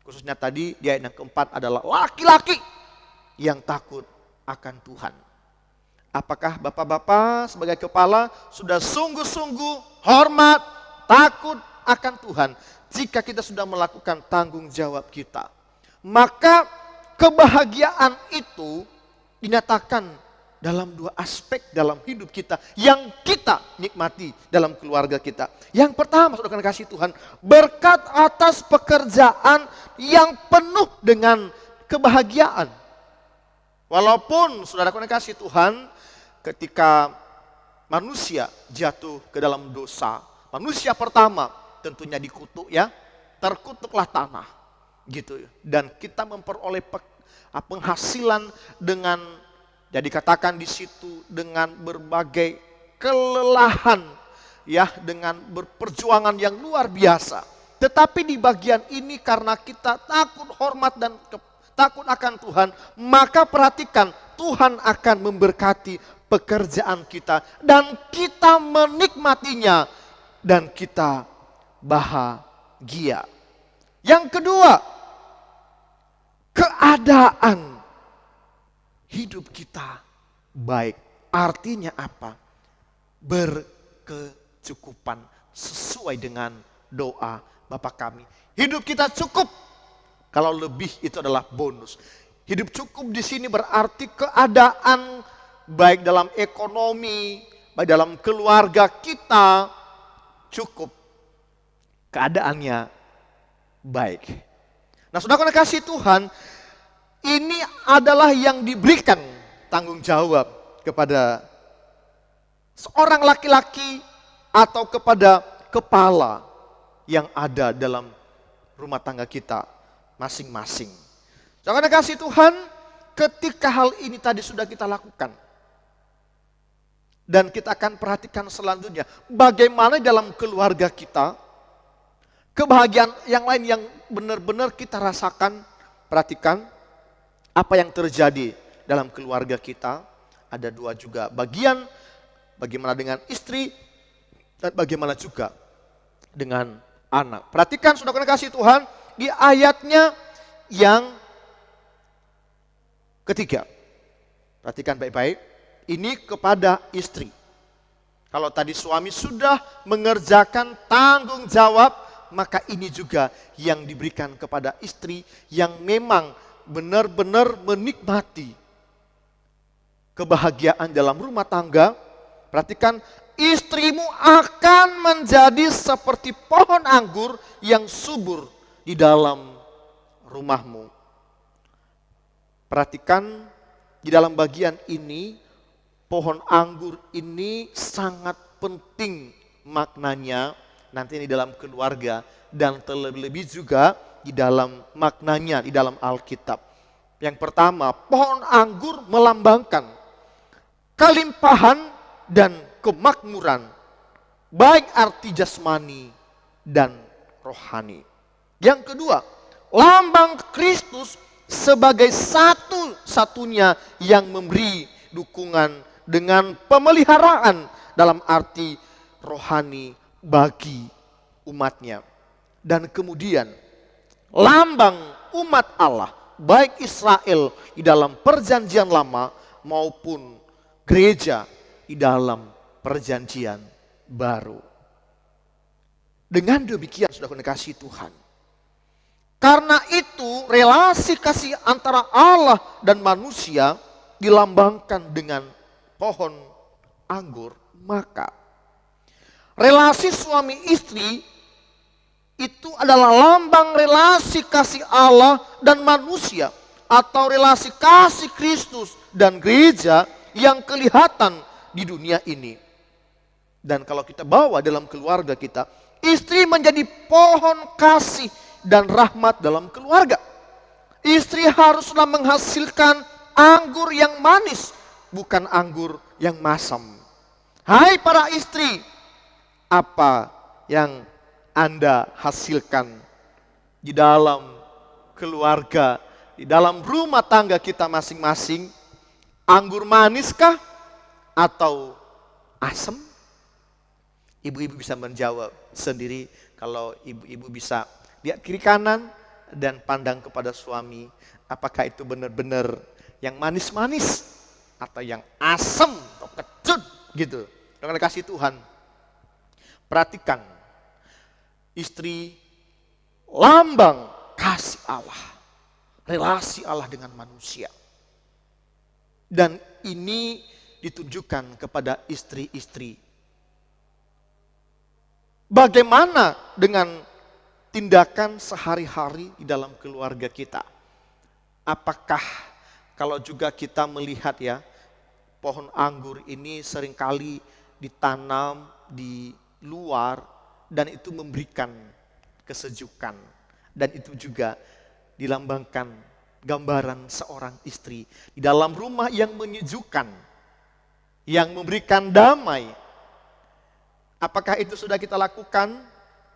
Khususnya tadi di ayat yang keempat adalah laki-laki yang takut akan Tuhan. Apakah bapak-bapak sebagai kepala sudah sungguh-sungguh hormat, takut akan Tuhan? Jika kita sudah melakukan tanggung jawab kita, maka kebahagiaan itu dinyatakan dalam dua aspek dalam hidup kita yang kita nikmati dalam keluarga kita. Yang pertama, saudara kasih Tuhan, berkat atas pekerjaan yang penuh dengan kebahagiaan. Walaupun saudara kasih Tuhan, ketika manusia jatuh ke dalam dosa, manusia pertama tentunya dikutuk ya, terkutuklah tanah gitu. Dan kita memperoleh penghasilan dengan, jadi katakan di situ, dengan berbagai kelelahan ya, dengan berperjuangan yang luar biasa. Tetapi di bagian ini karena kita takut hormat dan takut akan Tuhan, maka perhatikan, Tuhan akan memberkati pekerjaan kita dan kita menikmatinya dan kita bahagia. Yang kedua, keadaan hidup kita baik. Artinya apa? Berkecukupan sesuai dengan doa Bapa kami. Hidup kita cukup. Kalau lebih itu adalah bonus. Hidup cukup di sini berarti keadaan baik dalam ekonomi, baik dalam keluarga kita cukup. Keadaannya baik. Nah, saudara kasih Tuhan, ini adalah yang diberikan tanggung jawab kepada seorang laki-laki atau kepada kepala yang ada dalam rumah tangga kita masing-masing. Saudara kasih Tuhan, ketika hal ini tadi sudah kita lakukan, dan kita akan perhatikan selanjutnya bagaimana dalam keluarga kita kebahagiaan yang lain yang benar-benar kita rasakan. Perhatikan apa yang terjadi dalam keluarga kita. Ada dua juga bagian, bagaimana dengan istri dan bagaimana juga dengan anak. Perhatikan saudara kasih Tuhan di ayatnya yang ketiga. Perhatikan baik-baik, ini kepada istri. Kalau tadi suami sudah mengerjakan tanggung jawab, maka ini juga yang diberikan kepada istri yang memang benar-benar menikmati kebahagiaan dalam rumah tangga. Perhatikan, istrimu akan menjadi seperti pohon anggur yang subur di dalam rumahmu. Perhatikan di dalam bagian ini, pohon anggur ini sangat penting maknanya nanti di dalam keluarga dan terlebih-lebih juga di dalam maknanya di dalam Alkitab. Yang pertama, pohon anggur melambangkan kelimpahan dan kemakmuran, baik arti jasmani dan rohani. Yang kedua, lambang Kristus sebagai satu-satunya yang memberi dukungan dengan pemeliharaan dalam arti rohani bagi umatnya. Dan kemudian lambang umat Allah, baik Israel di dalam perjanjian lama maupun gereja di dalam perjanjian baru. Dengan demikian sudah dikasih Tuhan, karena itu relasi kasih antara Allah dan manusia dilambangkan dengan pohon anggur, maka relasi suami istri itu adalah lambang relasi kasih Allah dan manusia, atau relasi kasih Kristus dan gereja yang kelihatan di dunia ini. Dan kalau kita bawa dalam keluarga kita, istri menjadi pohon kasih dan rahmat dalam keluarga. Istri haruslah menghasilkan anggur yang manis, bukan anggur yang masam. Hai para istri, apa yang Anda hasilkan di dalam keluarga, di dalam rumah tangga kita masing-masing? Anggur maniskah atau asam? Ibu-ibu bisa menjawab sendiri. Kalau ibu-ibu bisa lihat kiri kanan dan pandang kepada suami, apakah itu benar-benar yang manis-manis atau yang asam atau kecut gitu. Dengan kasih Tuhan, perhatikan, istri lambang kasih Allah, relasi Allah dengan manusia. Dan ini ditujukan kepada istri-istri. Bagaimana dengan tindakan sehari-hari di dalam keluarga kita? Apakah kalau juga kita melihat ya, pohon anggur ini seringkali ditanam di luar dan itu memberikan kesejukan. Dan itu juga dilambangkan gambaran seorang istri di dalam rumah yang menyejukkan, yang memberikan damai. Apakah itu sudah kita lakukan?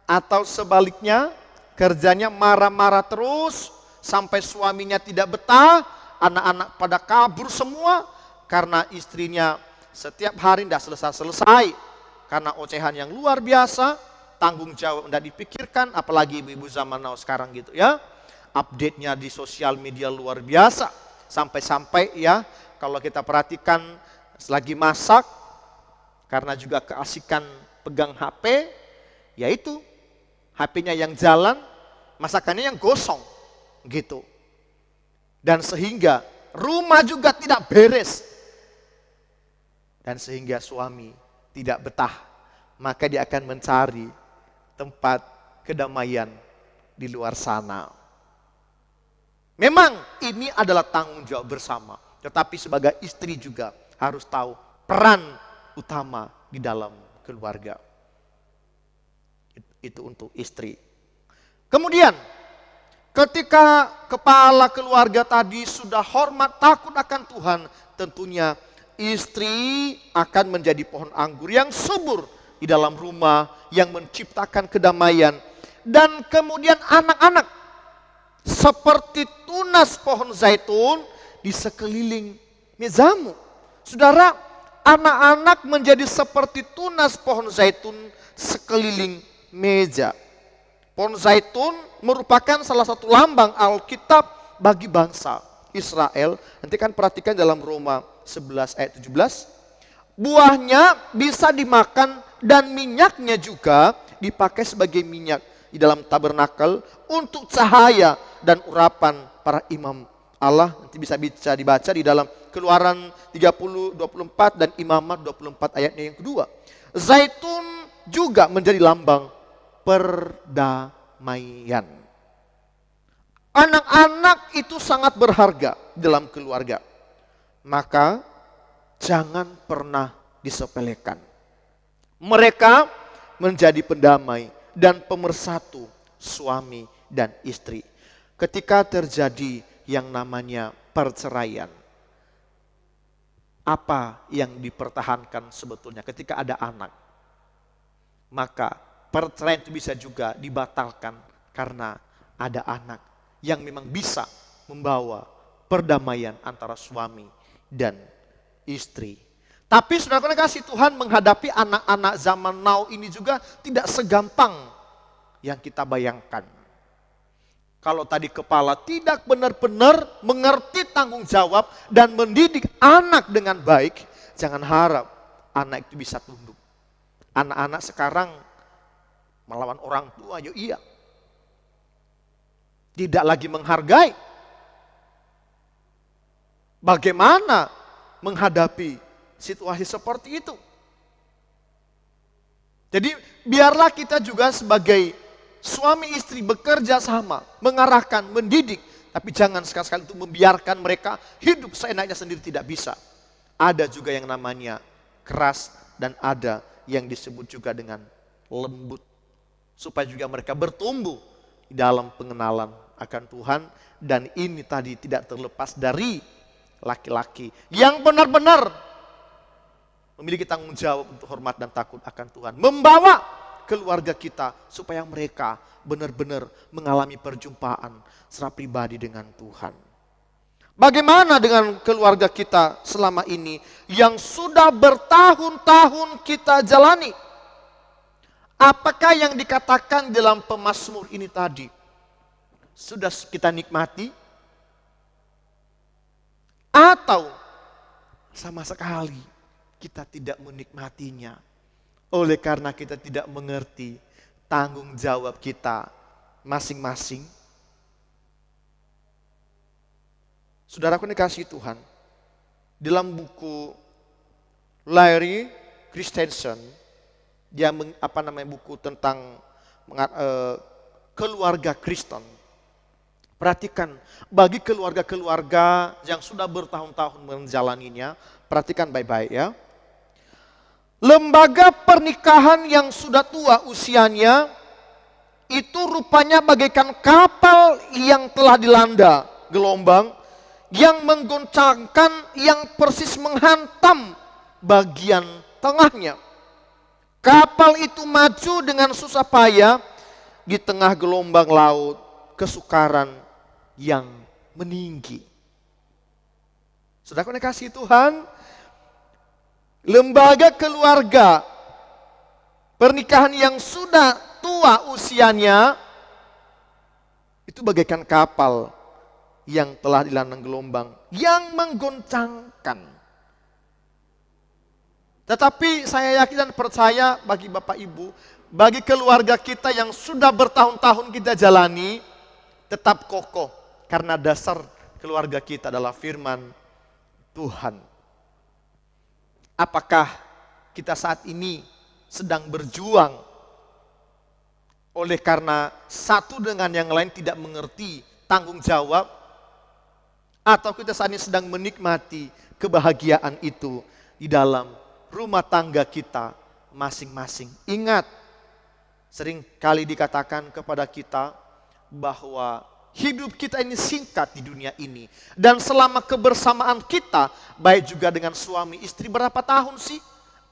Atau sebaliknya, kerjanya marah-marah terus sampai suaminya tidak betah, anak-anak pada kabur semua karena istrinya setiap hari tidak selesai-selesai, karena ocehan yang luar biasa, tanggung jawab tidak dipikirkan, apalagi ibu-ibu zaman now sekarang gitu ya. Update-nya di sosial media luar biasa, sampai-sampai ya kalau kita perhatikan selagi masak, karena juga keasikan pegang HP, yaitu HP-nya yang jalan, masakannya yang gosong gitu. Dan sehingga rumah juga tidak beres. Dan sehingga suami tidak betah, maka dia akan mencari tempat kedamaian di luar sana. Memang ini adalah tanggung jawab bersama, tetapi sebagai istri juga harus tahu peran utama di dalam keluarga. Itu untuk istri. Kemudian ketika kepala keluarga tadi sudah hormat takut akan Tuhan, tentunya istri akan menjadi pohon anggur yang subur di dalam rumah, yang menciptakan kedamaian. Dan kemudian anak-anak seperti tunas pohon zaitun di sekeliling mezamu. Saudara, anak-anak menjadi seperti tunas pohon zaitun sekeliling meja. Pohon zaitun merupakan salah satu lambang Alkitab bagi bangsa Israel. Nanti kan perhatikan dalam Roma 11 ayat 17. Buahnya bisa dimakan dan minyaknya juga dipakai sebagai minyak di dalam tabernakel untuk cahaya dan urapan para imam Allah. Nanti bisa dibaca di dalam Keluaran 30:24 dan Imamat 24 ayatnya yang kedua. Zaitun juga menjadi lambang perdamaian. Anak-anak itu sangat berharga dalam keluarga. Maka jangan pernah disepelekan. Mereka menjadi pendamai dan pemersatu suami dan istri. Ketika terjadi yang namanya perceraian, apa yang dipertahankan sebetulnya ketika ada anak? Maka perceraian itu bisa juga dibatalkan karena ada anak yang memang bisa membawa perdamaian antara suami dan istri. Tapi saudara kasih Tuhan, menghadapi anak-anak zaman now ini juga tidak segampang yang kita bayangkan. Kalau tadi kepala tidak benar-benar mengerti tanggung jawab dan mendidik anak dengan baik, jangan harap anak itu bisa tunduk. Anak-anak sekarang melawan orang tua, ya iya. Tidak lagi menghargai. Bagaimana menghadapi situasi seperti itu? Jadi biarlah kita juga sebagai suami istri bekerja sama, mengarahkan, mendidik. Tapi jangan sekali-kali itu membiarkan mereka hidup seenaknya sendiri, tidak bisa. Ada juga yang namanya keras dan ada yang disebut juga dengan lembut. Supaya juga mereka bertumbuh di dalam pengenalan akan Tuhan. Dan ini tadi tidak terlepas dari laki-laki yang benar-benar memiliki tanggung jawab untuk hormat dan takut akan Tuhan. Membawa keluarga kita supaya mereka benar-benar mengalami perjumpaan secara pribadi dengan Tuhan. Bagaimana dengan keluarga kita selama ini yang sudah bertahun-tahun kita jalani? Apakah yang dikatakan dalam pemazmur ini tadi sudah kita nikmati? Atau sama sekali kita tidak menikmatinya oleh karena kita tidak mengerti tanggung jawab kita masing-masing? Saudaraku dikasihi Tuhan, dalam buku Larry Christensen, dia buku tentang keluarga Kristen. Perhatikan, bagi keluarga-keluarga yang sudah bertahun-tahun menjalaninya, perhatikan baik-baik ya. Lembaga pernikahan yang sudah tua usianya, itu rupanya bagaikan kapal yang telah dilanda gelombang, yang menggoncangkan, yang persis menghantam bagian tengahnya. Kapal itu maju dengan susah payah di tengah gelombang laut kesukaran yang meninggi. Saudara kasih Tuhan, lembaga keluarga pernikahan yang sudah tua usianya itu bagaikan kapal yang telah dilanda gelombang yang menggoncangkan. Tetapi saya yakin dan percaya bagi Bapak Ibu, bagi keluarga kita yang sudah bertahun-tahun kita jalani, tetap kokoh karena dasar keluarga kita adalah firman Tuhan. Apakah kita saat ini sedang berjuang oleh karena satu dengan yang lain tidak mengerti tanggung jawab, atau kita saat ini sedang menikmati kebahagiaan itu di dalam rumah tangga kita masing-masing? Ingat, sering kali dikatakan kepada kita bahwa hidup kita ini singkat di dunia ini. Dan selama kebersamaan kita, baik juga dengan suami istri, berapa tahun sih?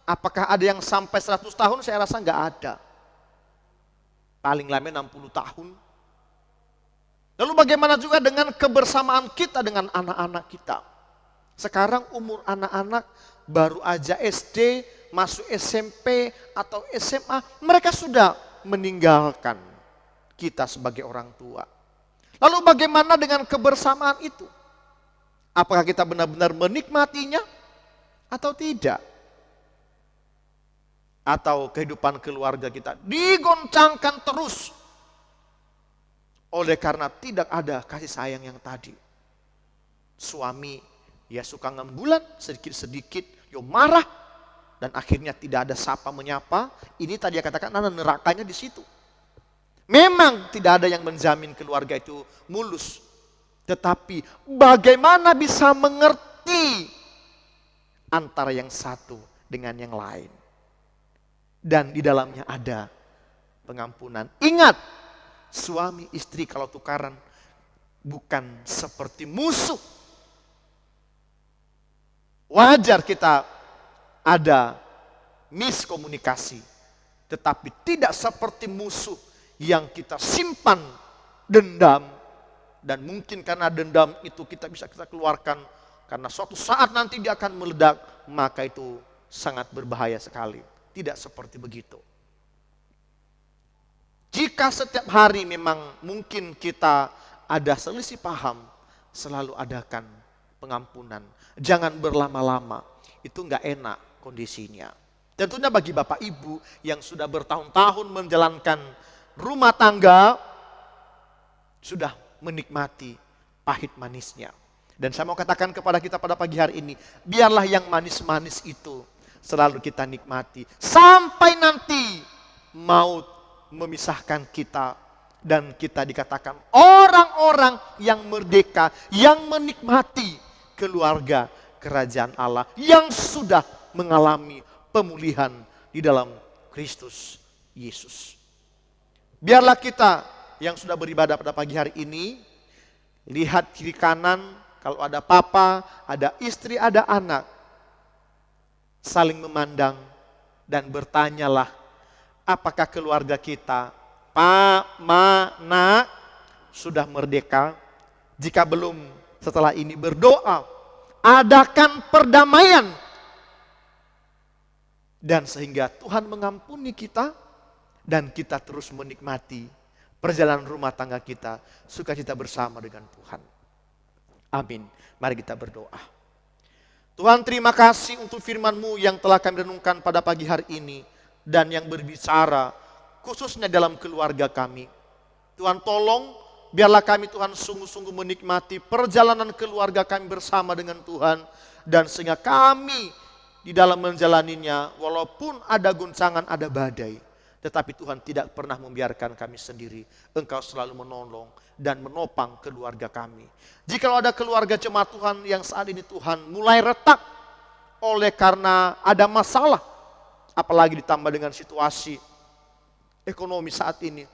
Apakah ada yang sampai 100 tahun? Saya rasa enggak ada. Paling lama 60 tahun. Lalu bagaimana juga dengan kebersamaan kita dengan anak-anak kita? Sekarang umur anak-anak baru aja SD, masuk SMP atau SMA, mereka sudah meninggalkan kita sebagai orang tua. Lalu bagaimana dengan kebersamaan itu? Apakah kita benar-benar menikmatinya atau tidak? Atau kehidupan keluarga kita digoncangkan terus oleh karena tidak ada kasih sayang yang tadi. Suami ya suka ngembulan sedikit-sedikit, yo marah, dan akhirnya tidak ada sapa menyapa. Ini tadi yang katakan ada nerakanya di situ. Memang tidak ada yang menjamin keluarga itu mulus. Tetapi bagaimana bisa mengerti antara yang satu dengan yang lain. Dan di dalamnya ada pengampunan. Ingat, suami istri kalau tukaran bukan seperti musuh. Wajar kita ada miskomunikasi. Tetapi tidak seperti musuh yang kita simpan dendam, dan mungkin karena dendam itu kita keluarkan karena suatu saat nanti dia akan meledak, maka itu sangat berbahaya sekali. Tidak seperti begitu. Jika setiap hari memang mungkin kita ada selisih paham, selalu adakan pengampunan. Jangan berlama-lama, itu enggak enak kondisinya. Tentunya bagi Bapak Ibu yang sudah bertahun-tahun menjalankan rumah tangga, sudah menikmati pahit manisnya. Dan saya mau katakan kepada kita pada pagi hari ini, biarlah yang manis-manis itu selalu kita nikmati. Sampai nanti maut memisahkan kita dan kita dikatakan orang-orang yang merdeka, yang menikmati keluarga kerajaan Allah, yang sudah mengalami pemulihan di dalam Kristus Yesus. Biarlah kita yang sudah beribadah pada pagi hari ini, lihat kiri kanan, kalau ada papa, ada istri, ada anak, saling memandang dan bertanyalah, apakah keluarga kita, Pak, Ma, Nak, sudah merdeka? Jika belum, setelah ini berdoa, adakan perdamaian. Dan sehingga Tuhan mengampuni kita, dan kita terus menikmati perjalanan rumah tangga kita, sukacita bersama dengan Tuhan. Amin. Mari kita berdoa. Tuhan, terima kasih untuk firman-Mu yang telah kami renungkan pada pagi hari ini, dan yang berbicara khususnya dalam keluarga kami. Tuhan, tolong biarlah kami Tuhan sungguh-sungguh menikmati perjalanan keluarga kami bersama dengan Tuhan. Dan sehingga kami di dalam menjalaninya, walaupun ada guncangan, ada badai, tetapi Tuhan tidak pernah membiarkan kami sendiri. Engkau selalu menolong dan menopang keluarga kami. Jikalau ada keluarga jemaat Tuhan yang saat ini Tuhan mulai retak oleh karena ada masalah, apalagi ditambah dengan situasi ekonomi saat ini,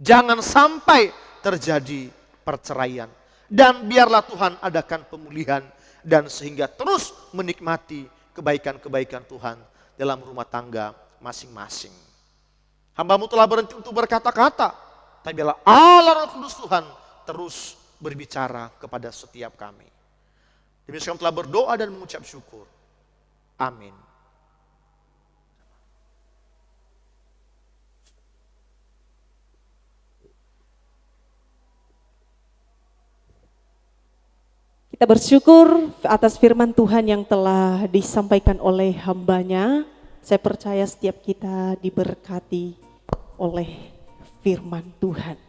jangan sampai terjadi perceraian. Dan biarlah Tuhan adakan pemulihan, dan sehingga terus menikmati kebaikan-kebaikan Tuhan dalam rumah tangga masing-masing. Hamba-Mu telah berhenti untuk berkata-kata, tapi biarlah Allah Roh Kudus Tuhan terus berbicara kepada setiap kami. Demikian kami telah berdoa dan mengucap syukur. Amin. Kita bersyukur atas firman Tuhan yang telah disampaikan oleh hamba-Nya. Saya percaya setiap kita diberkati oleh firman Tuhan.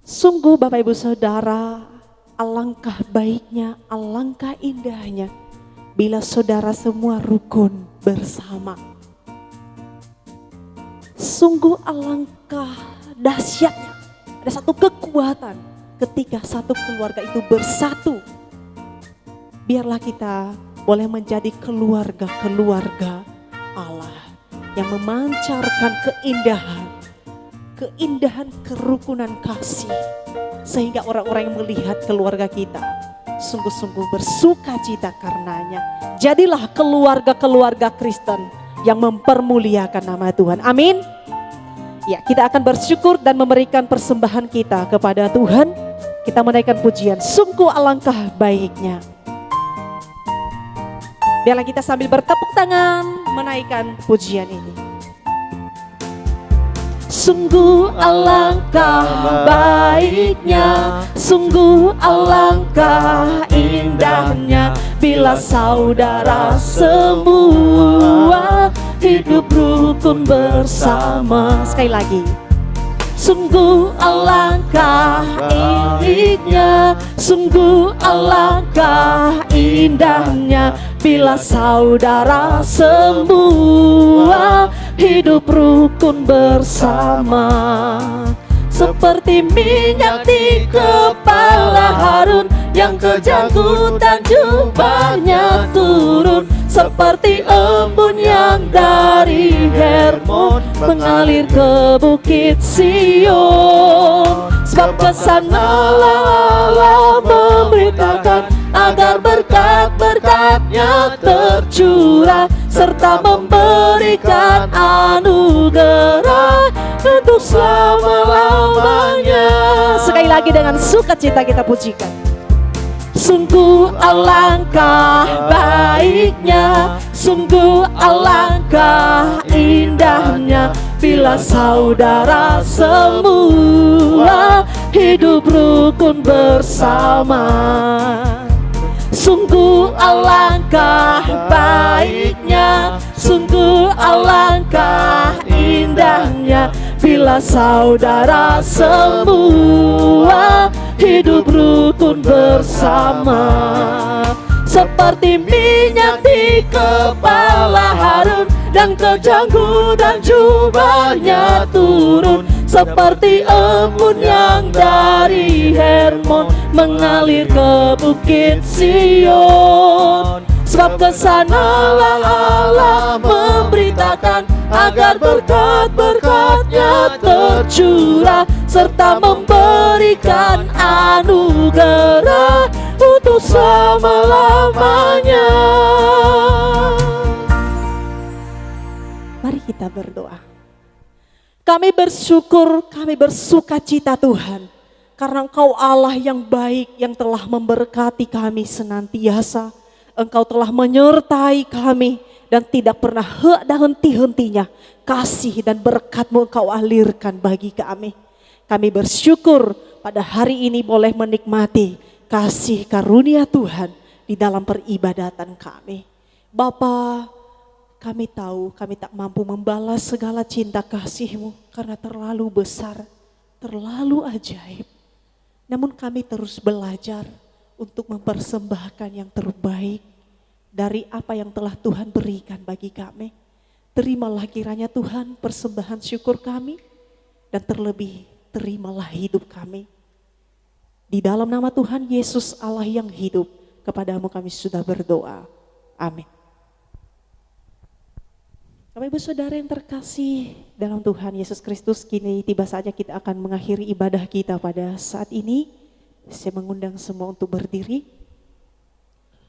Sungguh Bapak Ibu Saudara, alangkah baiknya, alangkah indahnya bila saudara semua rukun bersama. Sungguh alangkah dahsyatnya, ada satu kekuatan ketika satu keluarga itu bersatu. Biarlah kita boleh menjadi keluarga-keluarga Allah yang memancarkan keindahan kerukunan kasih, sehingga orang-orang yang melihat keluarga kita sungguh-sungguh bersuka cita karenanya. Jadilah keluarga-keluarga Kristen yang mempermuliakan nama Tuhan. Amin. Ya, kita akan bersyukur dan memberikan persembahan kita kepada Tuhan. Kita menaikkan pujian, sungguh alangkah baiknya. Biarlah kita sambil bertepuk tangan menaikkan pujian ini. Sungguh alangkah baiknya, sungguh alangkah indahnya bila saudara semua hidup rukun bersama. Sekali lagi. Sungguh alangkah indahnya, sungguh alangkah indahnya bila saudara semua hidup rukun bersama. Seperti minyak di kepala Harun yang kejangkutan jubahnya turun, seperti embun yang dari Hermon mengalir ke bukit Sion. Sebab kesanalah Allah memberitakan agar berkat-berkat-Nya tercurah, serta memberikan anugerah untuk selama-lamanya. Sekali lagi dengan sukacita kita pujikan. Sungguh alangkah baiknya, sungguh alangkah indahnya bila saudara semua hidup rukun bersama. Sungguh alangkah baiknya, sungguh alangkah indahnya bila saudara semua hidup rukun bersama. Seperti minyak di kepala Harun dan kejangkutan jubahnya turun, seperti embun yang dari Hermon mengalir ke bukit Sion. Sebab kesanalah Allah memberitakan agar berkat-berkat-Nya tercurah, serta memberikan anugerah untuk selama-lamanya. Mari kita berdoa. Kami bersyukur, kami bersuka cita Tuhan, karena Engkau Allah yang baik, yang telah memberkati kami senantiasa. Engkau telah menyertai kami dan tidak pernah henti-hentinya kasih dan berkat-Mu Engkau alirkan bagi kami. Kami bersyukur pada hari ini boleh menikmati kasih karunia Tuhan di dalam peribadatan kami. Bapa, kami tahu kami tak mampu membalas segala cinta kasih-Mu karena terlalu besar. terlalu ajaib. Namun kami terus belajar untuk mempersembahkan yang terbaik dari apa yang telah Tuhan berikan bagi kami. Terimalah kiranya Tuhan persembahan syukur kami, dan terlebih terimalah hidup kami. Di dalam nama Tuhan Yesus Allah yang hidup, kepadamu kami sudah berdoa. Amin. Bapak Ibu Saudara yang terkasih dalam Tuhan Yesus Kristus, kini tiba saja kita akan mengakhiri ibadah kita pada saat ini. Saya mengundang semua untuk berdiri.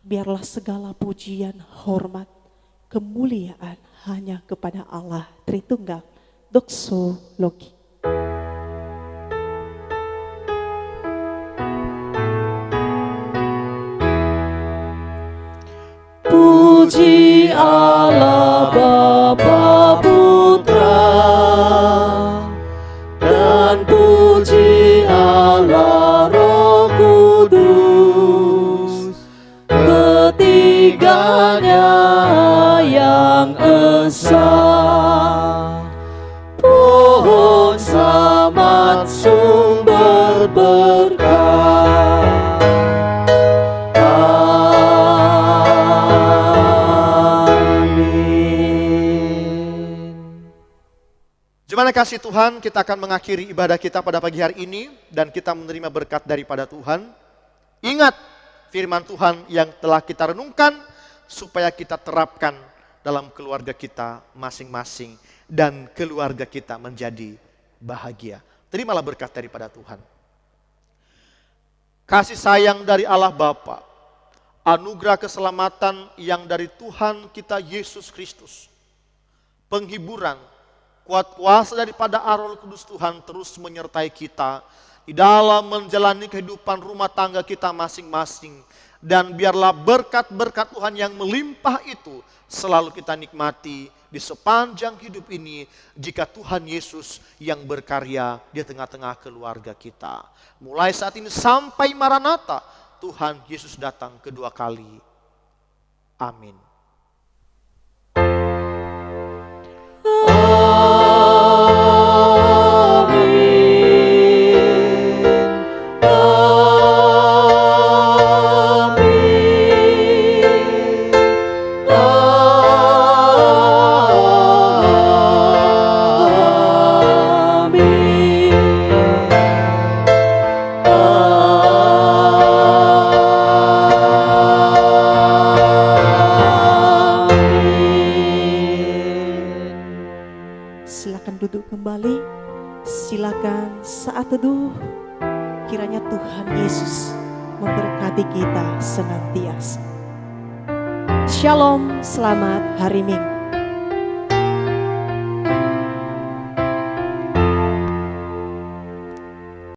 Biarlah segala pujian, hormat, kemuliaan hanya kepada Allah Tritunggal. Doxo Logi. Puji Allah Bapa Putra, dan puji Allah Roh Kudus, ketiganya yang esa. Pohon selamat sumber berkah. Terima kasih Tuhan, kita akan mengakhiri ibadah kita pada pagi hari ini dan kita menerima berkat daripada Tuhan. Ingat firman Tuhan yang telah kita renungkan supaya kita terapkan dalam keluarga kita masing-masing dan keluarga kita menjadi bahagia. Terimalah berkat daripada Tuhan. Kasih sayang dari Allah Bapa, anugerah keselamatan yang dari Tuhan kita Yesus Kristus, penghiburan, kuat kuasa daripada Roh Kudus Tuhan terus menyertai kita di dalam menjalani kehidupan rumah tangga kita masing-masing. Dan biarlah berkat-berkat Tuhan yang melimpah itu selalu kita nikmati di sepanjang hidup ini jika Tuhan Yesus yang berkarya di tengah-tengah keluarga kita. Mulai saat ini sampai Maranatha, Tuhan Yesus datang kedua kali. Amin. Silakan duduk kembali. Silakan saat teduh. Kiranya Tuhan Yesus memberkati kita senantiasa. Shalom, selamat hari Minggu.